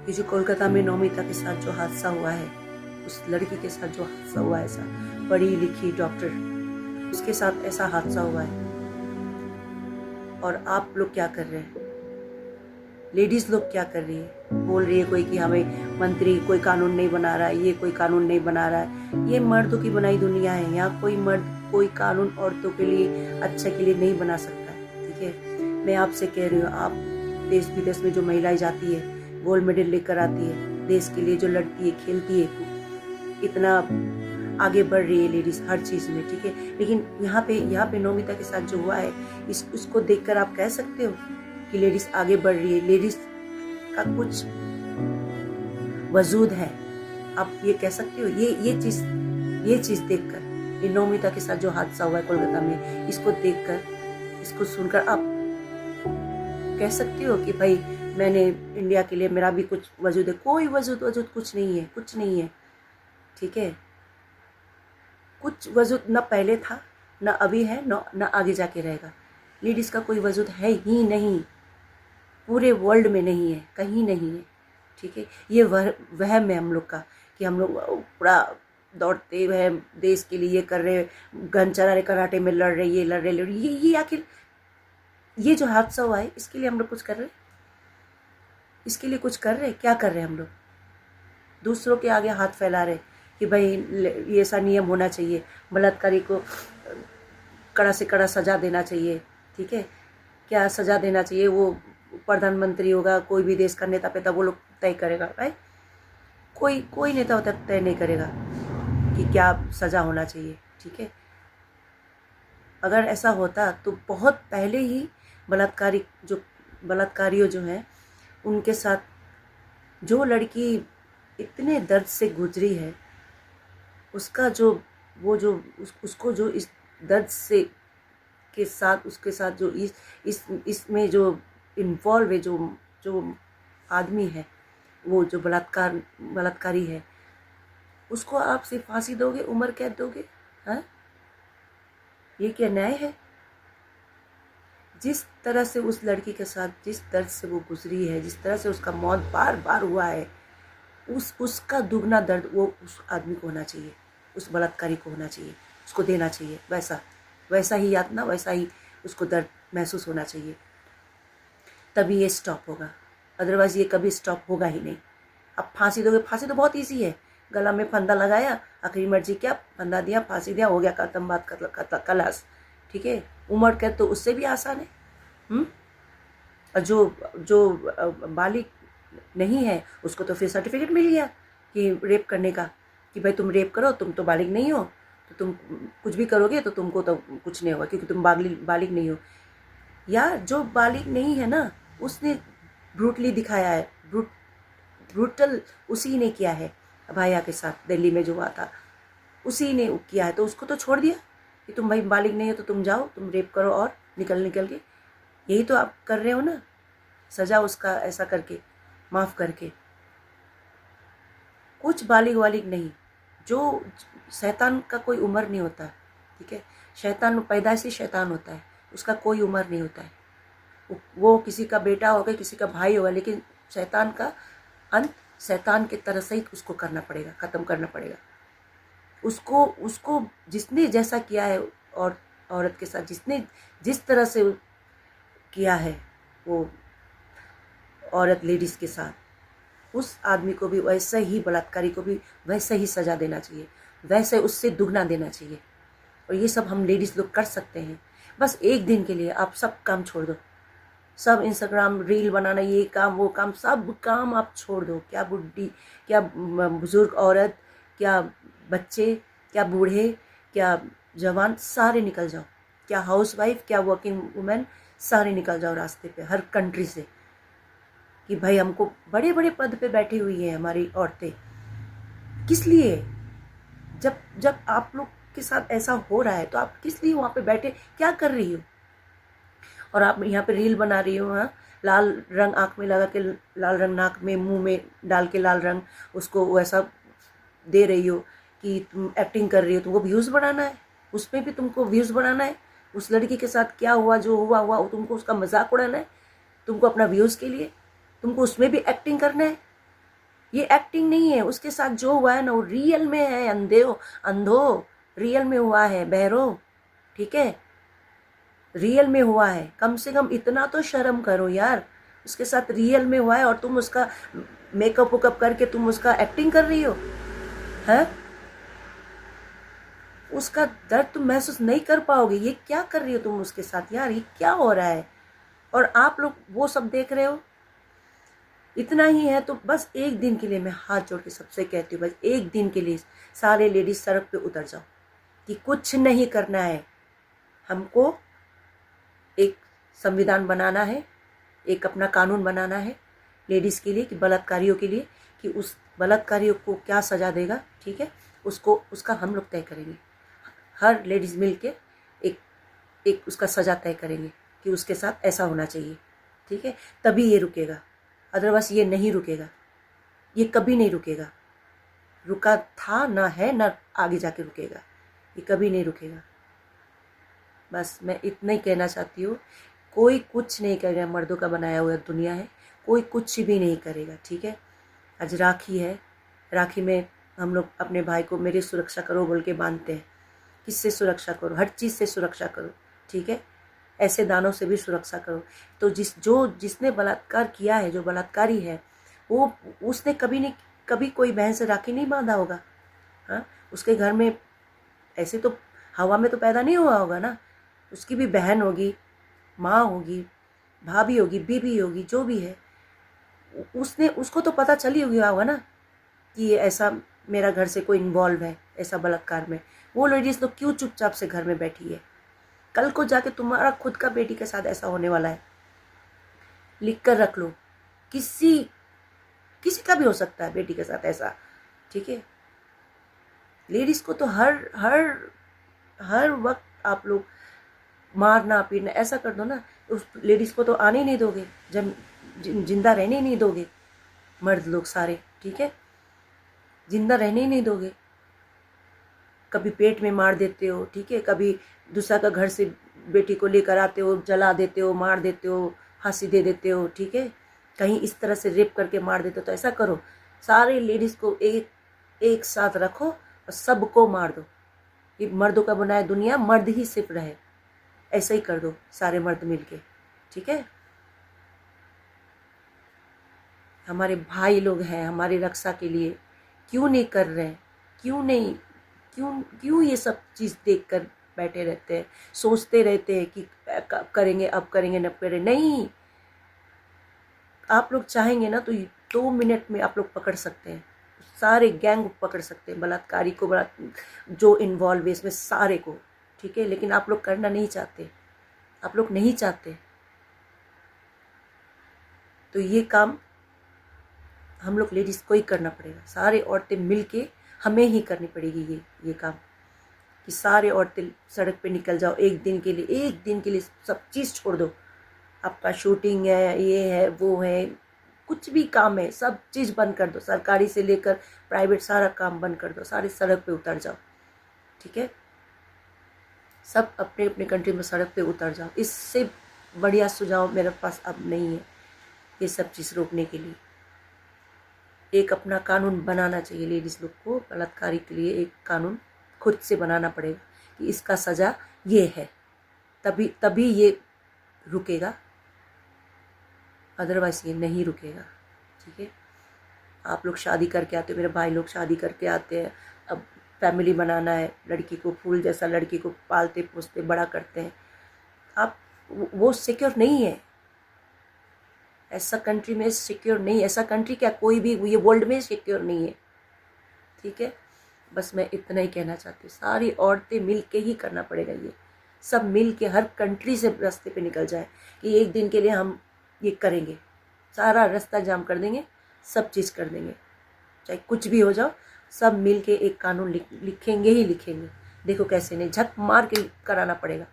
कि जो कोलकाता में नौमिता के साथ जो हादसा हुआ है, उस लड़की के साथ जो हादसा हुआ है, ऐसा पढ़ी लिखी डॉक्टर, उसके साथ ऐसा हादसा हुआ है, और आप लोग क्या कर रहे हैं? लेडीज लोग क्या कर रही है? बोल रही है कोई कि हमें मंत्री कोई कानून नहीं बना रहा है, ये कोई कानून नहीं बना रहा है। ये मर्दों की बनाई दुनिया है। यहाँ कोई मर्द कोई कानून औरतों के लिए, अच्छे के लिए नहीं बना सकता है। ठीक है, मैं आपसे कह रही हूँ, आप देश विदेश में जो महिलाएं जाती है, गोल्ड मेडल लेकर आती है, देश के लिए जो लड़ती है, खेलती है, इतना आगे बढ़ रही है लेडीज हर चीज में। ठीक है, लेकिन यहाँ पे नौमिता के साथ जो हुआ है, उसको देखकर आप कह सकते हो कि लेडीज आगे बढ़ रही है, लेडीज का कुछ वजूद है? आप ये कह सकते हो? ये चीज देखकर, ये नौमिता के साथ जो हादसा हुआ है कोलकाता में, इसको देखकर, इसको सुनकर आप कह सकते हो कि भाई मैंने इंडिया के लिए मेरा भी कुछ वजूद है? कोई वजूद कुछ नहीं है, कुछ नहीं है। ठीक है, कुछ वजूद न पहले था, न अभी है, न आगे जाके रहेगा। लेडीज का कोई वजूद है ही नहीं, पूरे वर्ल्ड में नहीं है, कहीं नहीं है। ठीक है, ये वहम है हम लोग का कि हम लोग पूरा दौड़ते हैं देश के लिए, ये कर रहे, गन चला रहे, कराटे में लड़ रहे, ये लड़ रहे, ये आखिर ये जो हादसा हुआ है, इसके लिए हम लोग कुछ कर रहे? इसके लिए कुछ कर रहे? क्या कर रहे हैं हम लोग? दूसरों के आगे हाथ फैला रहे कि भाई ये ऐसा नियम होना चाहिए, बलात्कारी को कड़ा से कड़ा सजा देना चाहिए। ठीक है, क्या सजा देना चाहिए? वो प्रधानमंत्री होगा, कोई भी देश का नेता पेता, वो लोग तय करेगा। भाई कोई नेता होता तय नहीं करेगा कि क्या सजा होना चाहिए। ठीक है, अगर ऐसा होता तो बहुत पहले ही बलात्कारियों जो हैं, उनके साथ जो लड़की इतने दर्द से गुजरी है, उसका जो उसको जो इस दर्द से के साथ, उसके साथ जो इसमें जो इन्वॉल्व है, जो आदमी है, वो जो बलात्कारी है, उसको आप सिर्फ फांसी दोगे, उम्र कैद दोगे? हाँ, ये क्या न्याय है? जिस तरह से उस लड़की के साथ, जिस दर्द से वो गुजरी है, जिस तरह से उसका मौत बार बार हुआ है, उसका दुगना दर्द वो उस आदमी को होना चाहिए, उस बलात्कारी को होना चाहिए, उसको देना चाहिए। वैसा ही यातना, वैसा ही उसको दर्द महसूस होना चाहिए, तभी ये स्टॉप होगा। अदरवाइज ये कभी स्टॉप होगा ही नहीं। अब फांसी दोगे, फांसी तो बहुत ईजी है, गला में फंदा लगाया, आखिरी मर्जी क्या, फंदा दिया, फांसी दिया, हो गया, खत्म बात, खलास। ठीक है, उम्र कैद तो उससे भी आसान है। और जो बालिग नहीं है, उसको तो फिर सर्टिफिकेट मिल गया कि रेप करने का, कि भाई तुम रेप करो, तुम तो बालिग नहीं हो, तो तुम कुछ भी करोगे तो तुमको तो कुछ नहीं होगा, क्योंकि तुम बालिग नहीं हो। या जो बालिग नहीं है ना, उसने ब्रूटली दिखाया है, ब्रूटल उसी ने किया है भाया के साथ, दिल्ली में जो हुआ था, उसी ने किया है, तो उसको तो छोड़ दिया कि तुम भाई बालिग नहीं हो तो तुम जाओ, तुम रेप करो और निकल के। यही तो आप कर रहे हो ना, सजा उसका ऐसा करके, माफ करके। कुछ बालिग वालिग नहीं, जो शैतान का कोई उम्र नहीं होता। ठीक है, शैतान पैदाइशी शैतान होता है, उसका कोई उम्र नहीं होता है। वो किसी का बेटा होगा, किसी का भाई होगा, लेकिन शैतान का अंत शैतान की तरह से ही उसको करना पड़ेगा, खत्म करना पड़ेगा। उसको जिसने जैसा किया है, और औरत के साथ जिसने जिस तरह से किया है, वो औरत लेडीज के साथ, उस आदमी को भी वैसे ही, बलात्कारी को भी वैसे ही सजा देना चाहिए, वैसे उससे दुगना देना चाहिए। और ये सब हम लेडीज लोग कर सकते हैं। बस एक दिन के लिए आप सब काम छोड़ दो, सब इंस्टाग्राम रील बनाना, ये काम वो काम, सब काम आप छोड़ दो। क्या बुढ़ी, क्या बुजुर्ग औरत, क्या बच्चे, क्या बूढ़े, क्या जवान, सारे निकल जाओ। क्या हाउसवाइफ, क्या वर्किंग वुमेन, सारे निकल जाओ रास्ते पे, हर कंट्री से, कि भाई हमको बड़े बड़े पद पे बैठी हुई है हमारी औरतें। किस लिए? जब आप लोग के साथ ऐसा हो रहा है, तो आप किस लिए वहाँ पे बैठे, क्या कर रही हो? और आप यहाँ पे रील बना रही हो, हाँ, लाल रंग आँख में लगा के, लाल रंग नाक में, मुंह में डाल के लाल रंग, उसको वैसा दे रही हो कि तुम एक्टिंग कर रही हो। तुमको व्यूज़ बढ़ाना है, उसमें भी तुमको व्यूज़ बढ़ाना है। उस लड़की के साथ क्या हुआ, जो हुआ तुमको उसका मजाक उड़ाना है, तुमको अपना व्यूज़ के लिए, तुमको उसमें भी एक्टिंग करना है। ये एक्टिंग नहीं है। उसके साथ जो हुआ है ना वो रियल में है। अंधो रियल में हुआ है। बहरो, ठीक है, रियल में हुआ है। कम से कम इतना तो शर्म करो यार। उसके साथ रियल में हुआ है और तुम उसका मेकअप वेकअप करके तुम उसका एक्टिंग कर रही हो है। उसका दर्द तुम महसूस नहीं कर पाओगे। ये क्या कर रही हो तुम उसके साथ यार, ये क्या हो रहा है। और आप लोग वो सब देख रहे हो। इतना ही है तो बस एक दिन के लिए मैं हाथ जोड़ के सबसे कहती हूँ, बस एक दिन के लिए सारे लेडीज सड़क पे उतर जाओ कि कुछ नहीं करना है। हमको एक संविधान बनाना है, एक अपना कानून बनाना है लेडीज़ के लिए कि बलात्कारियों के लिए, कि उस बलात्कारियों को क्या सज़ा देगा, ठीक है, उसका हम लोग तय करेंगे। हर लेडीज़ मिल के एक उसका सज़ा तय करेंगे कि उसके साथ ऐसा होना चाहिए, ठीक है। तभी ये रुकेगा, अदरवाइज ये नहीं रुकेगा। ये कभी नहीं रुकेगा। रुका था ना है ना आगे जाके रुकेगा। ये कभी नहीं रुकेगा। बस मैं इतना ही कहना चाहती हूँ। कोई कुछ नहीं करेगा। मर्दों का बनाया हुआ दुनिया है, कोई कुछ भी नहीं करेगा, ठीक है। आज राखी है, राखी में हम लोग अपने भाई को मेरी सुरक्षा करो बोल के बांधते हैं। किससे सुरक्षा करो? हर चीज़ से सुरक्षा करो, ठीक है। ऐसे दानों से भी सुरक्षा करो। तो जिसने बलात्कार किया है, जो बलात्कारी है, वो उसने कभी कोई बहन से राखी नहीं बांधा होगा। हाँ, उसके घर में ऐसे तो हवा में तो पैदा नहीं हुआ होगा ना। उसकी भी बहन होगी, माँ होगी, भाभी होगी, बीबी होगी, जो भी है, उसको तो पता चली होगा ना कि ये ऐसा मेरा घर से कोई इन्वॉल्व है ऐसा बलात्कार में। वो लेडीज तो क्यों चुपचाप से घर में बैठी है? कल को जाके तुम्हारा खुद का बेटी के साथ ऐसा होने वाला है। लिख कर रख लो। किसी का भी हो सकता है बेटी के साथ ऐसा, ठीक है। लेडीज को तो हर वक्त आप लोग मारना पीटना ऐसा कर दो ना, उस लेडीज को तो आने ही नहीं दोगे, जिंदा रहने ही नहीं दोगे। मर्द लोग सारे, ठीक है, जिंदा रहने ही नहीं दोगे। कभी पेट में मार देते हो, ठीक है, कभी दूसरा का घर से बेटी को लेकर आते हो, जला देते हो, मार देते हो, फांसी दे देते हो, ठीक है, कहीं इस तरह से रेप करके मार देते हो। तो ऐसा करो, सारे लेडीज को एक साथ रखो और सबको मार दो। ये मर्दों का बनाया दुनिया, मर्द ही सिर्फ रहे, ऐसा ही कर दो सारे मर्द मिलके, ठीक है। हमारे भाई लोग हैं हमारी रक्षा के लिए, क्यों नहीं कर रहे हैं? क्यों ये सब चीज़ देखकर बैठे रहते हैं, सोचते रहते हैं कि कब करेंगे, अब करेंगे, न करें। नहीं, आप लोग चाहेंगे ना तो 2 मिनट में आप लोग पकड़ सकते हैं, सारे गैंग पकड़ सकते हैं, बलात्कारी को, जो इन्वॉल्व है इसमें सारे को, ठीक है। लेकिन आप लोग करना नहीं चाहते, आप लोग नहीं चाहते। तो ये काम हम लोग लेडीज़ को ही करना पड़ेगा। सारे औरतें मिलके हमें ही करनी पड़ेगी ये काम, कि सारे औरतें सड़क पे निकल जाओ एक दिन के लिए सब चीज़ छोड़ दो। आपका शूटिंग है, ये है, वो है, कुछ भी काम है, सब चीज़ बंद कर दो। सरकारी से लेकर प्राइवेट सारा काम बंद कर दो, सारे सड़क पे उतर जाओ, ठीक है। सब अपने अपने कंट्री में सड़क पे उतर जाओ। इससे बढ़िया सुझाव मेरे पास अब नहीं है ये सब चीज़ रोकने के लिए। एक अपना कानून बनाना चाहिए लेडीज़ लोग को। बलात्कारी के लिए एक कानून खुद से बनाना पड़ेगा कि इसका सज़ा ये है, तभी ये रुकेगा, अदरवाइज ये नहीं रुकेगा, ठीक है। आप लोग शादी करके आते हो, मेरे भाई लोग शादी करके आते हैं, अब फैमिली बनाना है, लड़की को फूल जैसा लड़की को पालते पोसते बड़ा करते हैं। आप वो सिक्योर नहीं है, ऐसा कंट्री में सिक्योर नहीं। ऐसा कंट्री क्या, कोई भी ये वर्ल्ड में सिक्योर नहीं है, ठीक है। बस मैं इतना ही कहना चाहती हूँ, सारी औरतें मिल के ही करना पड़ेगा ये, सब मिल के हर कंट्री से रास्ते पे निकल जाए कि एक दिन के लिए हम ये करेंगे, सारा रास्ता जाम कर देंगे, सब चीज़ कर देंगे, चाहे कुछ भी हो जाओ, सब मिल के एक कानून लिखेंगे ही लिखेंगे। देखो कैसे नहीं, झक मार के कराना पड़ेगा।